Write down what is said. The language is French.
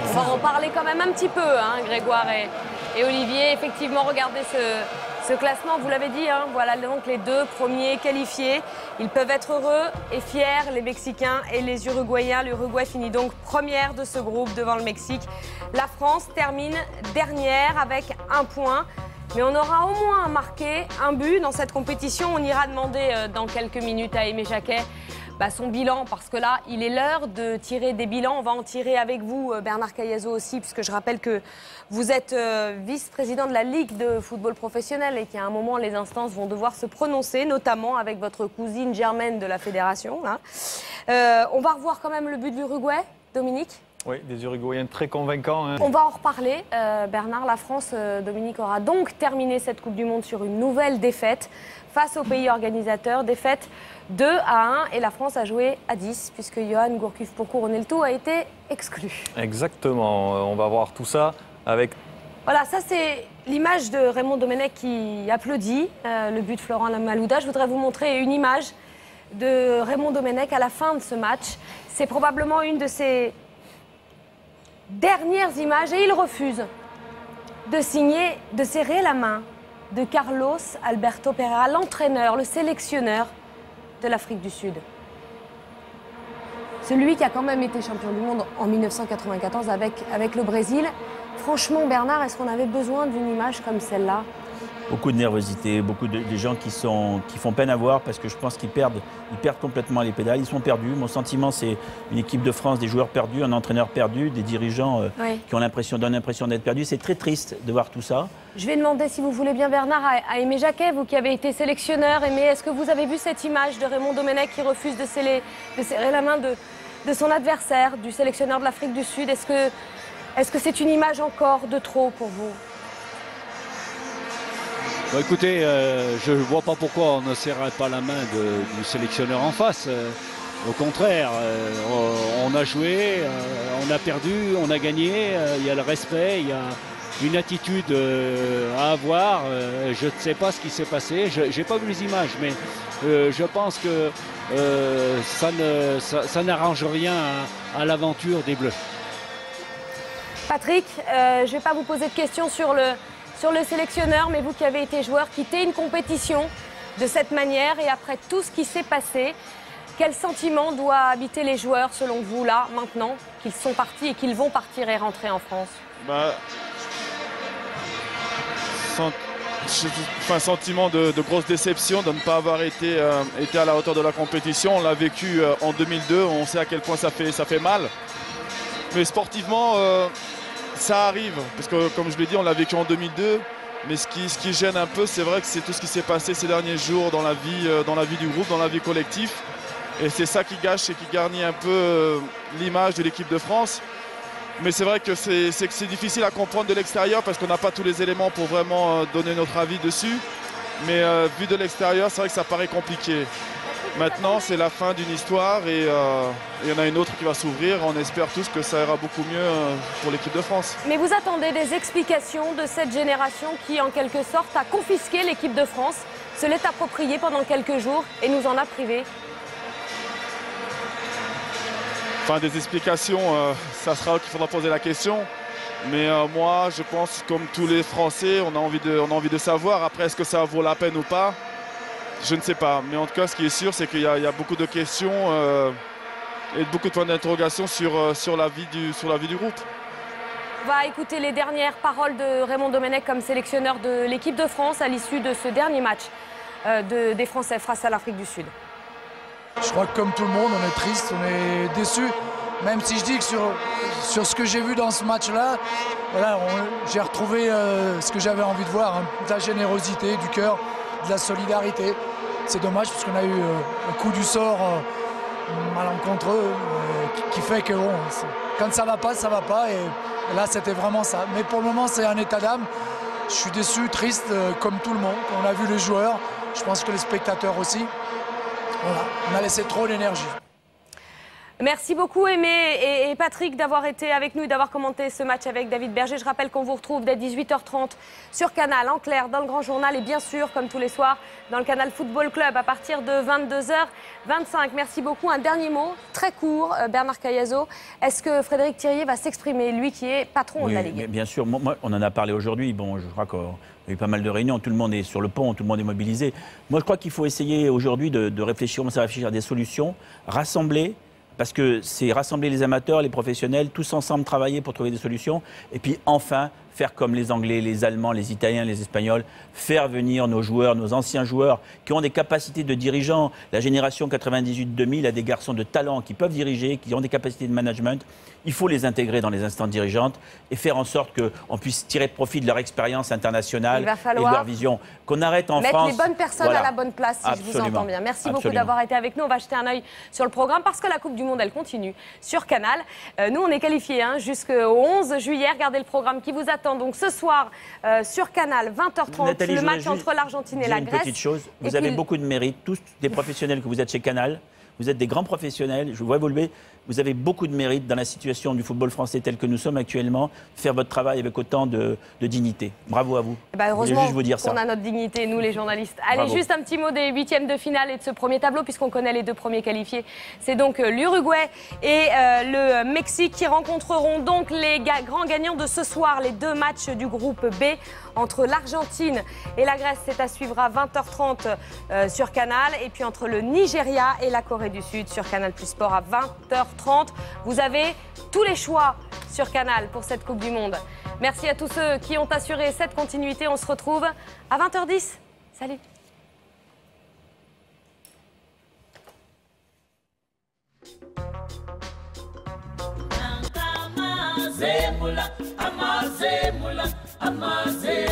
On va en parler quand même un petit peu, hein, Grégoire et Olivier. Effectivement, regardez ce classement, vous l'avez dit, hein, voilà donc les deux premiers qualifiés. Ils peuvent être heureux et fiers, les Mexicains et les Uruguayens. L'Uruguay finit donc première de ce groupe devant le Mexique. La France termine dernière avec 1 point. Mais on aura au moins marqué un but dans cette compétition. On ira demander dans quelques minutes à Aimé Jacquet son bilan, parce que là, il est l'heure de tirer des bilans. On va en tirer avec vous, Bernard Caillasot aussi, puisque je rappelle que vous êtes vice-président de la Ligue de football professionnel et qu'à un moment, les instances vont devoir se prononcer, notamment avec votre cousine Germaine de la Fédération. Là. On va revoir quand même le but de l'Uruguay, Dominique ? Oui, des Uruguayens très convaincants. Hein. On va en reparler. Bernard, la France, Dominique, aura donc terminé cette Coupe du Monde sur une nouvelle défaite face au pays organisateur. Défaite 2-1 et la France a joué à 10 puisque Johan Gourcuff-Pocour-Onelto a été exclu. Exactement. On va voir tout ça avec... Voilà, ça c'est l'image de Raymond Domenech qui applaudit le but de Florent Malouda. Je voudrais vous montrer une image de Raymond Domenech à la fin de ce match. C'est probablement une de ses dernières images et il refuse de serrer la main de Carlos Alberto Pereira, l'entraîneur, le sélectionneur de l'Afrique du Sud. Celui qui a quand même été champion du monde en 1994 avec le Brésil. Franchement, Bernard, est-ce qu'on avait besoin d'une image comme celle-là ? Beaucoup de nervosité, beaucoup de gens qui font peine à voir parce que je pense qu'ils perdent complètement les pédales. Ils sont perdus. Mon sentiment, c'est une équipe de France, des joueurs perdus, un entraîneur perdu, des dirigeants qui donnent l'impression d'être perdus. C'est très triste de voir tout ça. Je vais demander, si vous voulez bien, Bernard, à Aimé Jacquet, vous qui avez été sélectionneur. Aimé, est-ce que vous avez vu cette image de Raymond Domenech qui refuse de serrer la main de son adversaire, du sélectionneur de l'Afrique du Sud ? Est-ce que c'est une image encore de trop pour vous ? Bon, écoutez, je ne vois pas pourquoi on ne serrait pas la main du sélectionneur en face. Au contraire, on a joué, on a perdu, on a gagné, il y a le respect, il y a une attitude à avoir. Je ne sais pas ce qui s'est passé, je n'ai pas vu les images, mais je pense que ça n'arrange rien à l'aventure des Bleus. Patrick, je ne vais pas vous poser de questions sur le sélectionneur, mais vous qui avez été joueur, quitter une compétition de cette manière et après tout ce qui s'est passé, quel sentiment doit habiter les joueurs selon vous là, maintenant, qu'ils sont partis et qu'ils vont partir et rentrer en France ? Sentiment de grosse déception de ne pas avoir été à la hauteur de la compétition. On l'a vécu en 2002, on sait à quel point ça fait mal. Mais sportivement, ça arrive, parce que comme je l'ai dit, on l'a vécu en 2002. Mais ce qui gêne un peu, c'est vrai que c'est tout ce qui s'est passé ces derniers jours dans la vie du groupe, dans la vie collective. Et c'est ça qui gâche et qui garnit un peu l'image de l'équipe de France. Mais c'est vrai que c'est difficile à comprendre de l'extérieur parce qu'on n'a pas tous les éléments pour vraiment donner notre avis dessus. Mais vu de l'extérieur, c'est vrai que ça paraît compliqué. Maintenant, c'est la fin d'une histoire et il y en a une autre qui va s'ouvrir. On espère tous que ça ira beaucoup mieux pour l'équipe de France. Mais vous attendez des explications de cette génération qui, en quelque sorte, a confisqué l'équipe de France, se l'est appropriée pendant quelques jours et nous en a privés. Enfin, des explications, ça sera eux qu'il faudra poser la question. Mais moi, je pense, comme tous les Français, on a envie de savoir. Après, est-ce que ça vaut la peine ou pas ? Je ne sais pas. Mais en tout cas, ce qui est sûr, c'est qu'il y a beaucoup de questions et beaucoup de points d'interrogation sur la vie du groupe. On va écouter les dernières paroles de Raymond Domenech comme sélectionneur de l'équipe de France à l'issue de ce dernier match des Français face à l'Afrique du Sud. Je crois que comme tout le monde, on est triste, on est déçu. Même si je dis que sur ce que j'ai vu dans ce match-là, voilà, j'ai retrouvé ce que j'avais envie de voir, hein, de la générosité, du cœur, de la solidarité. C'est dommage parce qu'on a eu un coup du sort malencontreux qui fait que bon, quand ça va pas, ça va pas. Et là, c'était vraiment ça. Mais pour le moment, c'est un état d'âme. Je suis déçu, triste, comme tout le monde. On a vu les joueurs, je pense que les spectateurs aussi. Voilà, on a laissé trop d'énergie. Merci beaucoup Aimé et Patrick d'avoir été avec nous et d'avoir commenté ce match avec David Berger. Je rappelle qu'on vous retrouve dès 18h30 sur Canal, en clair, dans le Grand Journal et bien sûr, comme tous les soirs, dans le Canal Football Club à partir de 22h25. Merci beaucoup. Un dernier mot, très court, Bernard Cayazo. Est-ce que Frédéric Thirier va s'exprimer, lui qui est patron de la Ligue? Bien sûr, moi, on en a parlé aujourd'hui. Bon, je crois qu'on a eu pas mal de réunions, tout le monde est sur le pont, tout le monde est mobilisé. Moi, je crois qu'il faut essayer aujourd'hui de réfléchir, commencer à réfléchir à des solutions, rassembler. Parce que c'est rassembler les amateurs, les professionnels, tous ensemble travailler pour trouver des solutions. Et puis enfin, faire comme les Anglais, les Allemands, les Italiens, les Espagnols, faire venir nos joueurs, nos anciens joueurs qui ont des capacités de dirigeants. La génération 98-2000 a des garçons de talent qui peuvent diriger, qui ont des capacités de management. Il faut les intégrer dans les instances dirigeantes et faire en sorte qu'on puisse tirer profit de leur expérience internationale et de leur vision. Qu'on arrête en France... Mettre les bonnes personnes à la bonne place, si je vous entends bien. Merci beaucoup d'avoir été avec nous. On va jeter un œil sur le programme parce que la Coupe du Monde, elle continue sur Canal. Nous, on est qualifiés jusqu'au 11 juillet. Regardez le programme qui vous attend. Donc ce soir, sur Canal, 20h30, Nathalie, le match entre l'Argentine et la Grèce. Une petite chose, vous avez beaucoup de mérite, tous des professionnels que vous êtes chez Canal. Vous êtes des grands professionnels, je vous vois évoluer. Vous avez beaucoup de mérite dans la situation du football français tel que nous sommes actuellement, faire votre travail avec autant de dignité. Bravo à vous. Heureusement qu'on a notre dignité, nous les journalistes. Allez, Bravo. juste un petit mot des huitièmes de finale et de ce premier tableau, puisqu'on connaît les deux premiers qualifiés. C'est donc l'Uruguay et le Mexique qui rencontreront donc les grands gagnants de ce soir, les deux matchs du groupe B entre l'Argentine et la Grèce. C'est à suivre à 20h30 sur Canal. Et puis entre le Nigeria et la Corée du Sud sur Canal Plus Sport à 20h30. Vous avez tous les choix sur Canal pour cette Coupe du Monde. Merci à tous ceux qui ont assuré cette continuité. On se retrouve à 20h10. Salut. Amazemula, amazemula, amazemula.